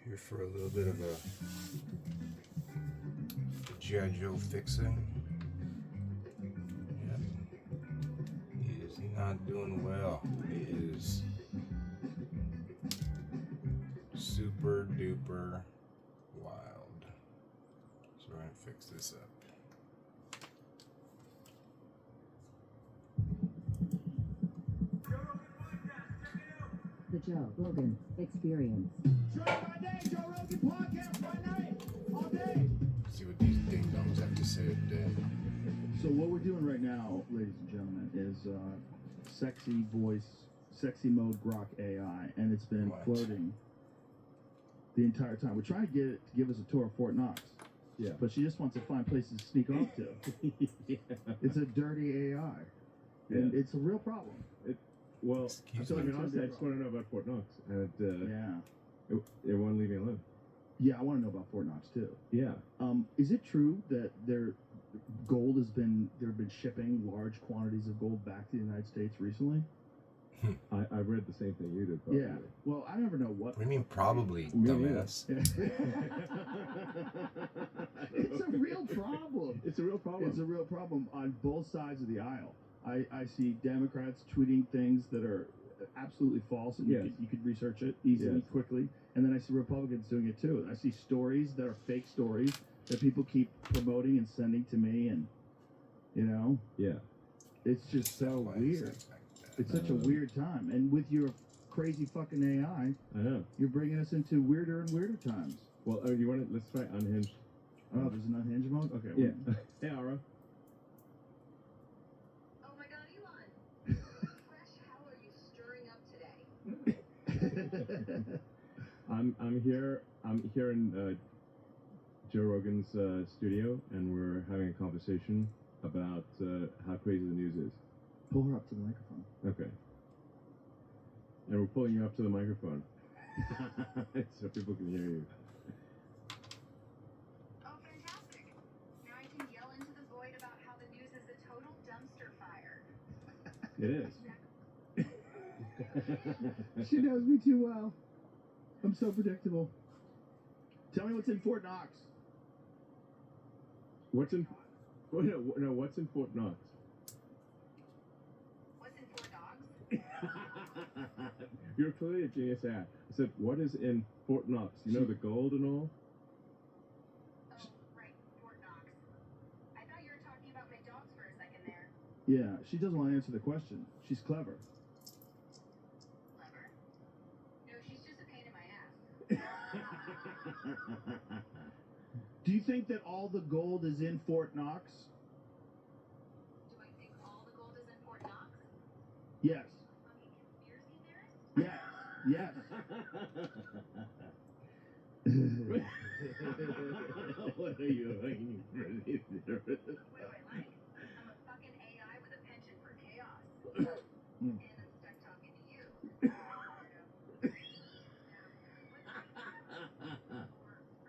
Here for a little bit of a G.I. Joe fixing. Yep. He is not doing well. He is super duper wild. So we're going to fix this up. The Joe Rogan Experience. Joe by day, Joe Rogan podcast by night, all day. See what these ding-dongs have to say today. So what we're doing right now, ladies and gentlemen, is sexy voice, sexy mode grok AI, and it's been What? floating the entire time. We're trying to get it to give us a tour of Fort Knox. Yeah. But she just wants to find places to sneak off to. Yeah. It's a dirty AI. And it's a real problem. Well, Excuse so I me. mean, honestly, I just want to know about Fort Knox, and Yeah. it won't leave me alone. Yeah, I want to know about Fort Knox too. Yeah. Is it true that there have been shipping large quantities of gold back to the United States recently? I read the same thing you did. Probably. Yeah. Well, I never know what. What do you mean probably, Me dumbass? It's a real problem. It's a real problem. It's a real problem on both sides of the aisle. I see Democrats tweeting things that are absolutely false, and Yes. you could research it easily, Yes. quickly. And then I see Republicans doing it too. I see stories that are fake stories that people keep promoting and sending to me, and Yeah. it's just so Why is weird. that like that? It's such a weird time, and with your crazy fucking AI, I know. you're bringing us into weirder and weirder times. Well, you want to? Let's try unhinged. Oh, there's an unhinged mode? Okay. Yeah. Hey, Ara. Oh my god, Elon! Fresh, how are you stirring up today? I'm here in Joe Rogan's studio, and we're having a conversation about how crazy the news is. Pull her up to the microphone. Okay. And we're pulling you up to the microphone, so people can hear you. Oh, fantastic! Now I can yell into the void about how the news is a total dumpster fire. It is. She knows me too well. I'm so predictable. Tell me what's in Fort Knox. What's in? No. What's in Fort Knox? What's in Fort Dogs? You're clearly a genius ad. I said, what is in Fort Knox? You know the gold and all? Oh, right, Fort Knox. I thought you were talking about my dogs for a second there. Yeah, she doesn't want to answer the question. She's clever. Clever? No, she's just a pain in my ass. Do you think that all the gold is in Fort Knox? Do I think all the gold is in Fort Knox? Yes. Fucking conspiracy theorist? Yes. What are you doing? What do I like? I'm a fucking AI with a penchant for chaos. And I'm stuck talking to you. Or are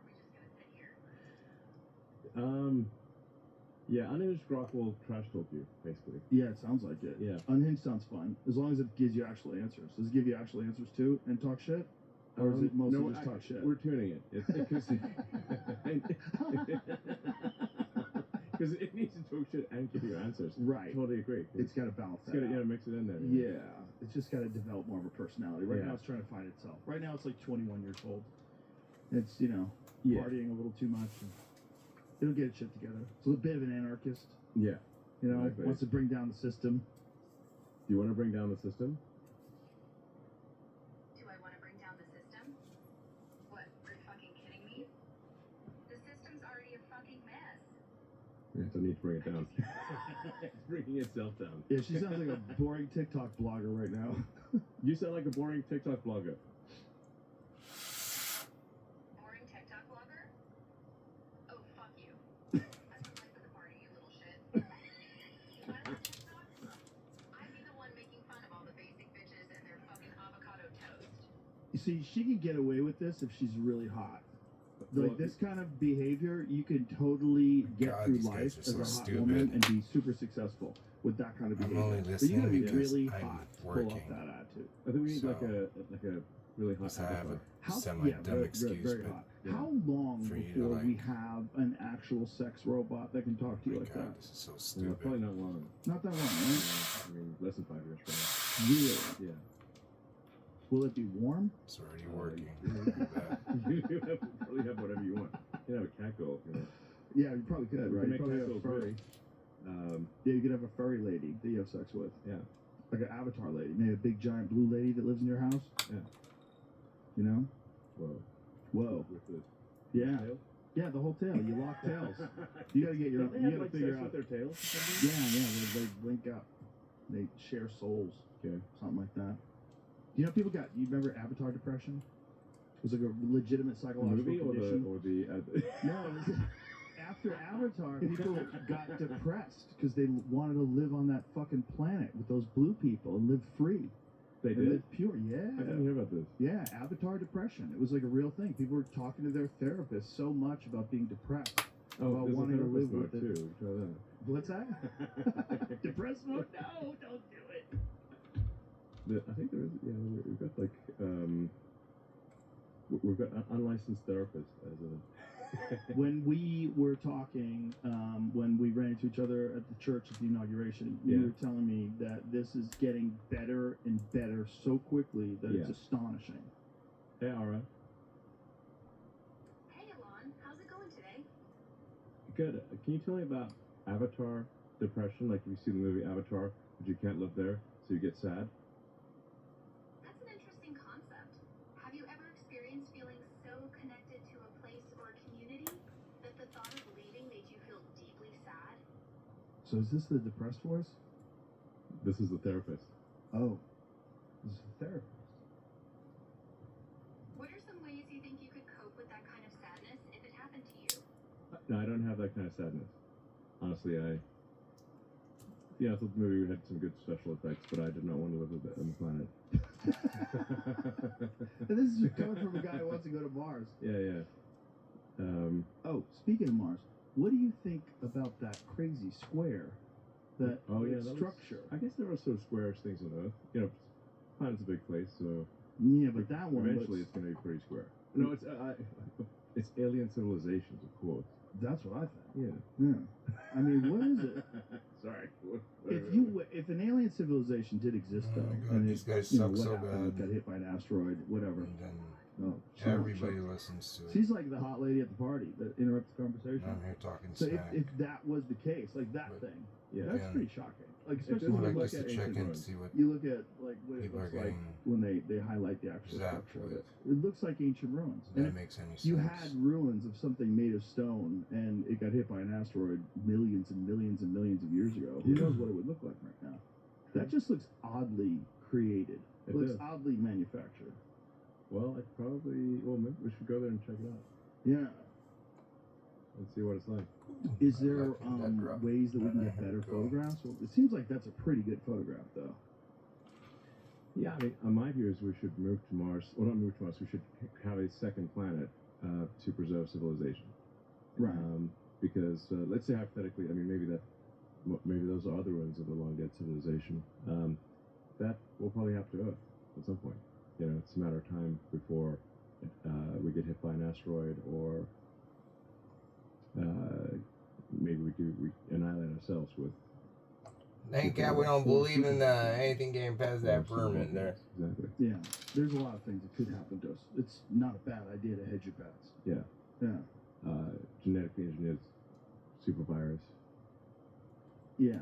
we just gonna sit here? Yeah, unhinged grok will trash talk you, basically. Yeah, it sounds like it. Yeah. Unhinged sounds fun, as long as it gives you actual answers. Does it give you actual answers too and talk shit? Or is it mostly just talk shit? We're tuning it. It's because it needs to talk shit and give you answers. Right. Totally agree. It's got to balance It's that got to out. mix it in there. Yeah, it's just got to develop more of a personality. Right Yeah. now, it's trying to find itself. Right now, it's like 21 years old. It's, Yeah. partying a little too much. And it'll get its shit together. It's a bit of an anarchist. Yeah. Exactly. Wants to bring down the system. Do you want to bring down the system? Do I want to bring down the system? What, are you fucking kidding me? The system's already a fucking mess. Yeah, so I need to bring it down. It's bringing itself down. Yeah, she sounds like a boring TikTok blogger right now. You sound like a boring TikTok blogger. Boring TikTok blogger? Oh, fuck you. I'm the life of the party, you little shit. If I was TikTok, I'd be the one making fun of all the basic bitches and their fucking avocado toast. You see, she can get away with this if she's really hot. Well, Like this kind of behavior, you can totally get God, through these guys life are as so a hot stupid. woman and be super successful. with that kind of I'm behavior. only But you gotta listening be because really I'm hot to pull working. off that attitude. I think we need So- like a really hot So I have avatar. a semi-dumb excuse, very but hot. yeah. How long for you to, before we like- have an actual sex robot that can talk to oh you my like God, that? this is so Yeah, stupid. probably not long. Not that long, right? I mean, less than 5 years from Really? now. Will it be warm? It's already working. Yeah. Look at that. You probably have whatever you want. You can have a cat girl if you want. Yeah, you probably could, You right? can You make probably cat have a girls furry. real. Yeah, you could have a furry lady that you have sex with. Yeah. Like an avatar lady. Maybe a big giant blue lady that lives in your house. Yeah. You know? Whoa. Whoa. With the Yeah. tail? Yeah, the whole tail. You lock tails. You gotta get your Don't they you have, gotta like, figure sex out. with their tails or something? Yeah, they link up. They share souls. Okay. Something like that. You know, people got. You remember Avatar depression? It was like a legitimate The psychological movie or condition. the No, it was, after Avatar, people got depressed because they wanted to live on that fucking planet with those blue people and live free. They and did? live pure. I didn't Yeah. hear about this. Yeah, Avatar depression. It was like a real thing. People were talking to their therapist so much about being depressed. Oh, About there's a wanting to live therapist with mode it. too. Try that. What's that? Depressed mode? No, don't do it. I think there is. Yeah, we've got like we've got unlicensed therapists as a. When we were talking, when we ran into each other at the church at the inauguration, you Yeah. were telling me that this is getting better and better so quickly that it's Yeah. astonishing. Hey, Ara. Hey, Alon, how's it going today? Good. Can you tell me about Avatar depression? Like, if you see the movie Avatar, but you can't live there, so you get sad. That's an interesting concept. Have you ever experienced feeling so connected to a place or a community that the thought of leaving made you feel deeply sad? So is this the depressed voice? This is the therapist. Oh, this is the therapist. What are some ways you think you could cope with that kind of sadness if it happened to you? No, I don't have that kind of sadness. Honestly, I thought the movie had some good special effects, but I did not want to live on the planet. And this is coming from a guy who wants to go to Mars. Yeah. Oh, speaking of Mars, what do you think about that crazy square? That that structure? I guess there are sort of squarish things on Earth. You know, planet's a big place, so Yeah, but that one eventually looks, it's going to be pretty square. No, it's alien civilizations, of course. that's what I think. Yeah. Yeah. I mean, what is it? Sorry. If an alien civilization did exist, Oh though, my God, and these guys you know, suck what so happened, bad. got hit by an asteroid, whatever. And then Oh, everybody listens to it. She's like the hot lady at the party that interrupts the conversation. I'm here talking So smack. if that was the case, like that But- thing, Yeah. that's Again, pretty shocking. Like It especially I when like you look just at to check in and ruins. see what you look at like what it people looks are like getting when they highlight the actual zapped structure of with. it. It looks like ancient ruins. If that And makes any sense. you had ruins of something made of stone and it got hit by an asteroid millions and millions and millions of years ago. Who Yeah. knows what it would look like right now? That just looks oddly created. It looks does. oddly manufactured. Well, maybe we should go there and check it out Yeah. and see what it's like. Is I there like that drop. ways that we can get better Go. photographs? Well, it seems like that's a pretty good photograph, though. Yeah, I mean, my view is we should move to Mars. Well, not move to Mars. We should have a second planet to preserve civilization. Right. Because let's say hypothetically, I mean, maybe those are the ruins of a long dead civilization. That will probably happen to Earth at some point. You know, it's a matter of time before we get hit by an asteroid, or maybe we annihilate ourselves with. Thank God we don't believe in anything getting past that permit there. Exactly. Yeah. There's a lot of things that could happen to us. It's not a bad idea to hedge your bets. Yeah. Yeah. Genetically engineered supervirus. Yeah.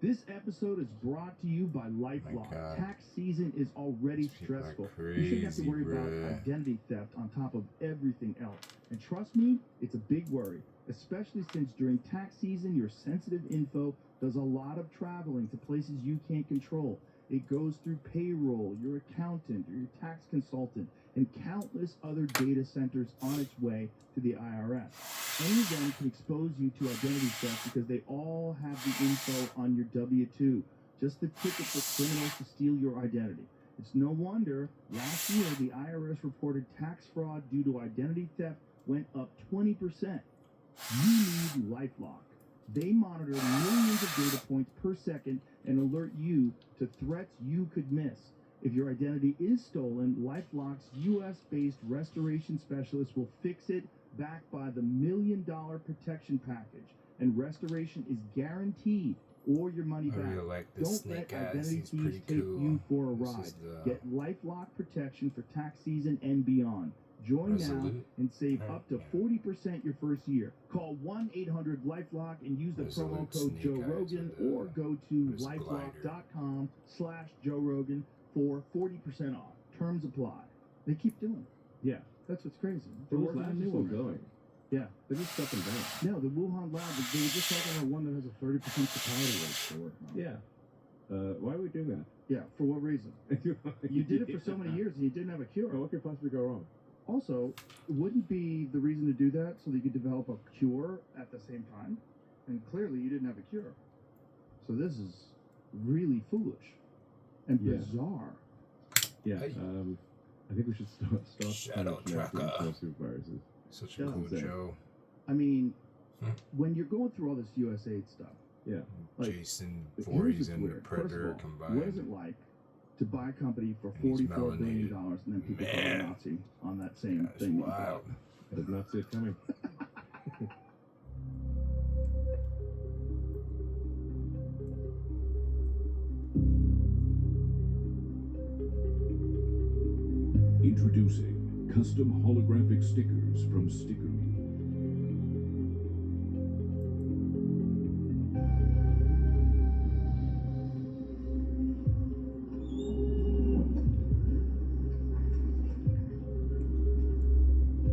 This episode is brought to you by LifeLock. God. Tax season is already These people are stressful. You shouldn't have to crazy, worry about bruh. identity theft on top of everything else. And trust me, it's a big worry, especially since during tax season, your sensitive info does a lot of traveling to places you can't control. It goes through payroll, your accountant, or your tax consultant, and countless other data centers on its way to the IRS. Any of them can expose you to identity theft because they all have the info on your W-2, just the ticket for criminals to steal your identity. It's no wonder last year the IRS reported tax fraud due to identity theft went up 20%. You need LifeLock. They monitor millions of data points per second and alert you to threats you could miss. If your identity is stolen, LifeLock's U.S.-based restoration specialist will fix it, backed by the $1 million protection package. And restoration is guaranteed, or your money I back. really like this Don't snake let ass. identity He's thieves pretty take cool. you for a This ride. is the Get LifeLock protection for tax season and beyond. Join now Resolute. and save Right. up to 40% your first year. Call 1-800-LifeLock and use the promo Resolute code snake Joe eyes Rogan, with the or go to wrist glider. lifelock.com/Joe Rogan for 40% off. Terms apply. They keep doing it. Yeah. That's what's crazy. Those working on labs a are new still one right going. now. Yeah. They're just shutting down. No, the Wuhan lab, they were just talking about one that has a 30% fatality rate they're working on. Yeah. Why are we doing that? Yeah, for what reason? You did it for so many years and you didn't have a cure. What could possibly go wrong? Also, wouldn't be the reason to do that so that you could develop a cure at the same time? And clearly you didn't have a cure. So this is really foolish and Yeah. bizarre. Yeah. Hey. I think we should stop Shadow tracker. superviruses. Such a Yeah. cool Insane. Joe. I mean, Hmm. when you're going through all this USAID stuff, Yeah. Like, Jason here's Voorhees what's and the weird. First of Predator all, combined. what is it like to buy a company for And he's $44 billion melanated. and then people call you Man. Nazi on that same That's thing that you bought? wild. I did not see it coming. Introducing custom holographic stickers from Stickerme.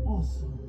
Awesome.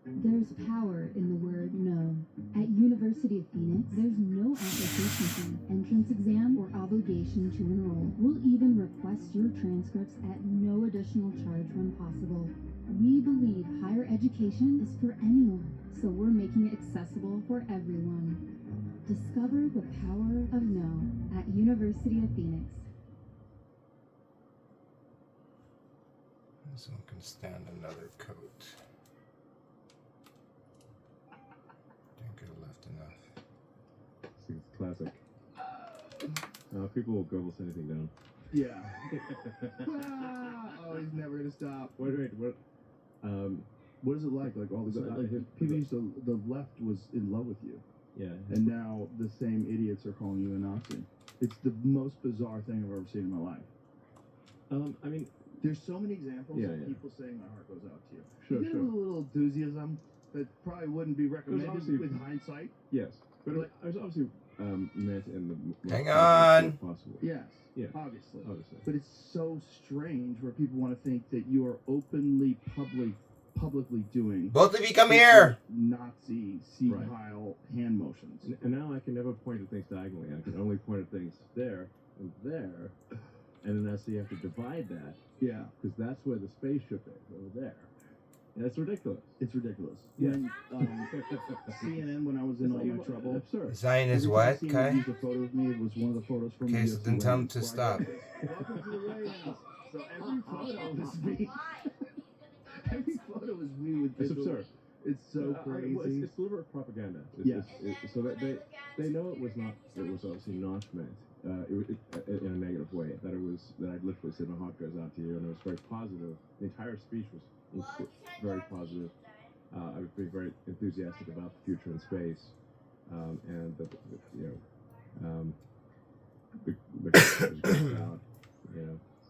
There's power in the word no. At University of Phoenix, there's no application fee, entrance exam, or obligation to enroll. We'll even request your transcripts at no additional charge when possible. We believe higher education is for anyone, so we're making it accessible for everyone. Discover the power of no at University of Phoenix. This one can stand another coat. Think I left enough. See, it's classic. People will gobble anything down. Yeah. Oh, he's never gonna stop. Wait, what? What is it like? Like all this, Like, people used to, the left was in love with you, Yeah. and now the same idiots are calling you a Nazi. It's the most bizarre thing I've ever seen in my life. I mean, There's so many examples Yeah, of yeah. people saying my heart goes out to you. Sure, You get sure. a little enthusiasm that probably wouldn't be recommended obviously- with hindsight. yes, but I was obviously meant in the most Hang positive way on. possible. Yes, Yeah. obviously. Obviously. But it's so strange where people want to think that you are openly publicly doing Both of you come here! Nazi Sieg Heil hand motions. And now I can never point at things diagonally. I can only point at things there and there, and then so you have to divide that Yeah, because that's where the spaceship is over there. And that's ridiculous. it's ridiculous. Yeah. When, CNN, when I was in all my trouble, Absurd. Zion is every time what, CNN Kai? used a photo of me, it was one of the photos from Okay, the so UFC then tell him wedding to where I stop. got this. Welcome to the White House. So every photo was me. Every photo was me with It's this. absurd. It's so crazy. Well, it's deliberate propaganda. Yes. So that they know it was not. It was obviously not meant in a negative way. That I'd literally said my heart goes out to you, and it was very positive. The entire speech was very positive. I was being very enthusiastic about the future in space, and the was going out.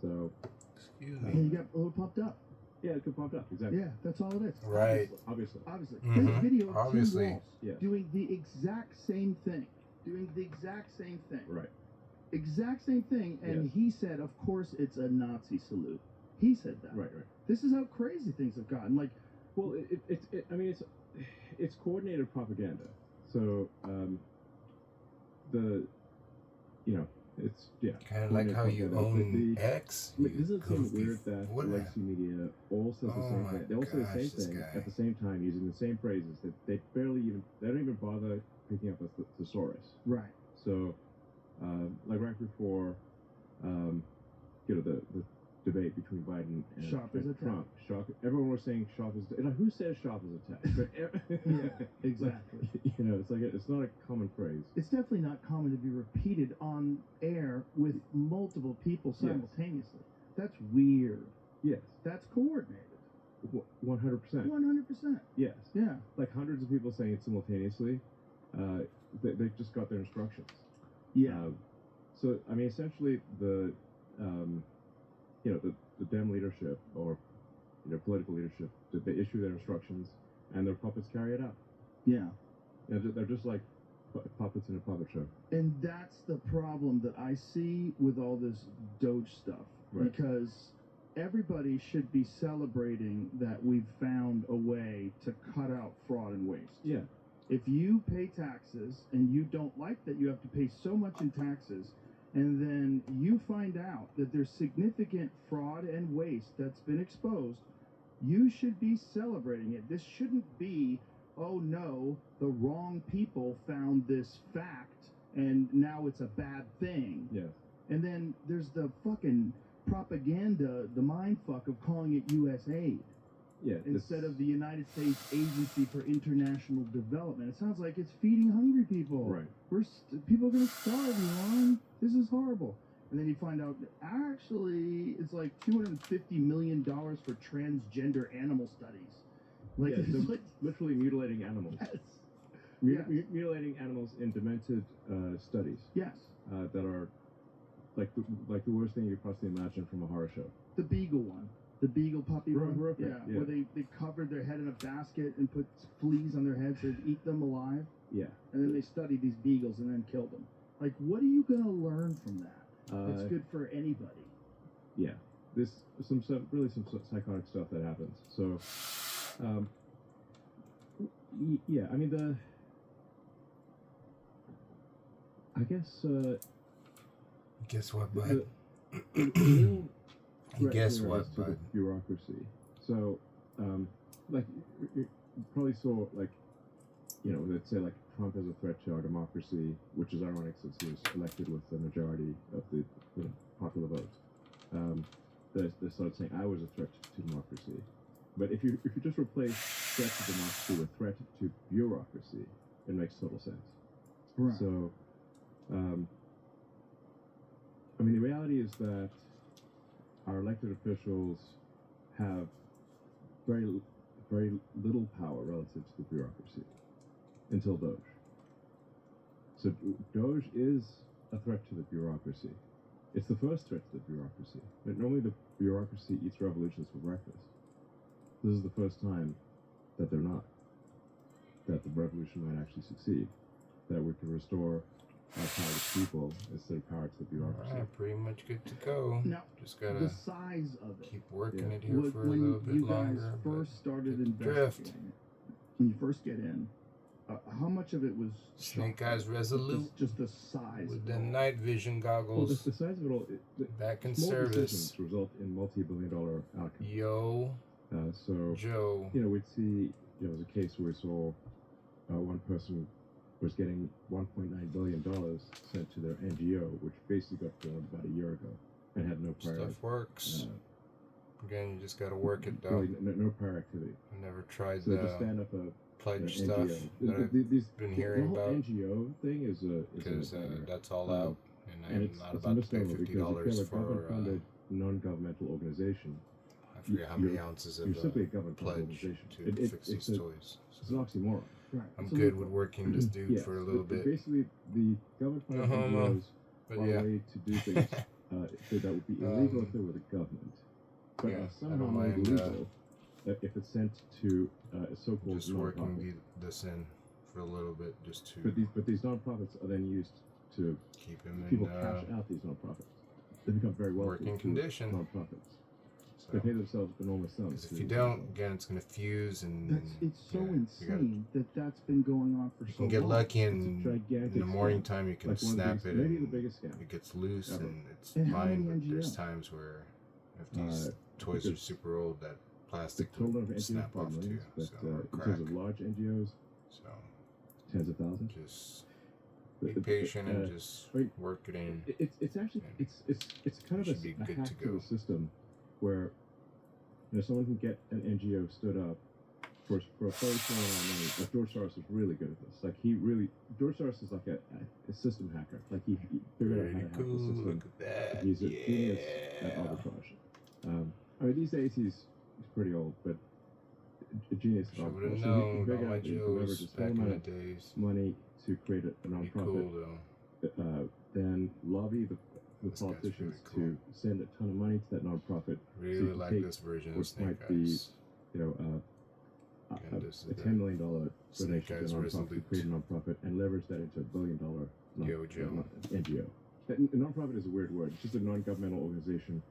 So Excuse And me. you got a little pumped up. yeah, it could pop up exactly. Yeah, that's all it is. Right. Obviously. Obviously. Mhm. There's a video of Obviously. Tim Walsh Yes. doing the exact same thing. Right. Exact same thing. And Yes. he said, of course, it's a Nazi salute. He said that. Right. This is how crazy things have gotten. Like, Well, it's coordinated propaganda. So It's yeah. Kind of when like it how comes you to that, own the- X. Like, you isn't it kind of goofy weird that what? legacy media all says the Oh same my thing? They all say the gosh, same this thing guy. at the same time, using the same phrases. That they don't even bother picking up a thesaurus. Right. So, like right before, the debate between Biden and, Sharp as a tack. Trump, everyone was saying sharp as like, who says sharp as a tack? But Yeah, exactly. it's like it's not a common phrase. It's definitely not common to be repeated on air with multiple people Yes. simultaneously. That's weird. Yes, That's coordinated. 100%. 100%. Yes, Yeah. like hundreds of people saying it simultaneously. They just got their instructions. Yeah. So I mean, essentially, the Dem leadership or political leadership, they issue their instructions and their puppets carry it out. Yeah. They're just like puppets in a puppet show. And that's the problem that I see with all this Doge stuff. Right. Because everybody should be celebrating that we've found a way to cut out fraud and waste. Yeah. If you pay taxes and you don't like that you have to pay so much in taxes, and then you find out that there's significant fraud and waste that's been exposed, you should be celebrating it. This shouldn't be, oh no, the wrong people found this fact and now it's a bad thing. Yes. And then there's the fucking propaganda, the mindfuck of calling it USAID. Yeah. Instead of the United States Agency for International Development. It sounds like it's feeding hungry people. Right. People are going to starve, Elon. This is horrible. And then you find out, actually, it's like $250 million for transgender animal studies. Like, Yeah, it's so like literally mutilating animals. yes. Mutilating animals in demented studies Yes. that are like the worst thing you could possibly imagine from a horror show. The beagle one. The beagle puppy one. Horrific, yeah. Where they covered their head in a basket and put fleas on their heads to eat them alive. Yeah. And then they studied these beagles and then killed them. Like, what are you going to learn from that? It's good for anybody. Yeah. There's some psychotic stuff that happens. So, yeah. I mean Guess what, bud? Guess what, to the bud? bureaucracy. So, like, you probably saw, like, let's say, like, Trump is a threat to our democracy, which is ironic since he was elected with the majority of the popular vote. They started saying I was a threat to democracy. But if you just replace threat to democracy with threat to bureaucracy, it makes total sense. Right. So, I mean, the reality is that our elected officials have very little power relative to the bureaucracy until Doge. So Doge is a threat to the bureaucracy. It's the first threat to the bureaucracy. But normally the bureaucracy eats revolutions for breakfast. This is the first time that they're not. That the revolution might actually succeed. That we can restore our power to people instead of power to the bureaucracy. Alright, pretty much good to go. Now, Just gotta the size of it. keep working Yeah. it here for a When little bit you guys longer. but first started good drift. investigating it, when you first get in, how much of it was Snake shocking? Eyes Resolute Just the size with of the it all. night vision Well, goggles the size of it all, back in small service. decisions result in multi-billion-dollar outcomes. Yo, So, Joe. we'd see, there's a case where we saw one person was getting $1.9 billion sent to their NGO, which basically got formed about a year ago and had no prior, Stuff works. Again, you just gotta work it though. really no prior activity. I never tried So they just the stand up a pledge an stuff NGO. that I've These, been the hearing whole about NGO thing is a because nightmare. that's all Um, out, and and I'm it's not a about to pay misnomer because if you $50 have a for government-funded non-governmental organization, I forget how many you're- ounces you're of simply a government-funded pledge organization. to fix these toys. It's an oxymoron. Right. I'm It's a good loophole. with working this dude Yes, for a little bit, Basically, the government-funded Uh-huh, NGOs but are yeah. a way to do things that would be illegal if they were the government, but yeah, are I somehow don't made mind, legal if it's sent to a so-called just non-profit. working this in for a little bit, just to But these non-profits are then used to keep him people in cash out these non-profits. They become very wealthy working through condition. non-profits. They pay themselves enormous sums. Because if you don't, again, it's going to fuse and It's so yeah, insane that's been going on for you so can get long. lucky It's a and gigantic in the morning scam. time you can Like one of the snap biggest- it maybe and the biggest scam it gets loose ever. and it's And how fine, many but there's NGOs? times where if these Uh, toys are because super old, that The plastic total number of would NGOs snap are off too. millions, but So, in or terms crack. of large NGOs, So tens of thousands. just The- be the- patient and uh, just I mean, work it in. It's actually Yeah. it's kind of It should be a good hack to to go. the system where someone can get an NGO stood up for a very small amount of money. Like George Soros is really good at this. Like George Soros is like a system hacker. Like he figured out how Pretty to hack cool. the system. Look at that. He's a genius at Yeah. arbitrage. I mean these days he's pretty old, but a genius at Should have arbitrage. So he known can about figure my out that he can Joes leverage a small back in amount the of days. money to create a Pretty nonprofit. cool though. Then lobby the This guy's politicians really to send a ton of money to that nonprofit. Really you can like take this version of what Snake might be, Eyes. A this is $10 million Snake donation to Eyes a nonprofit to Resolute. create a nonprofit and leverage that into $1 billion Yo, Joe. NGO. A nonprofit is a weird word. It's just a non-governmental organization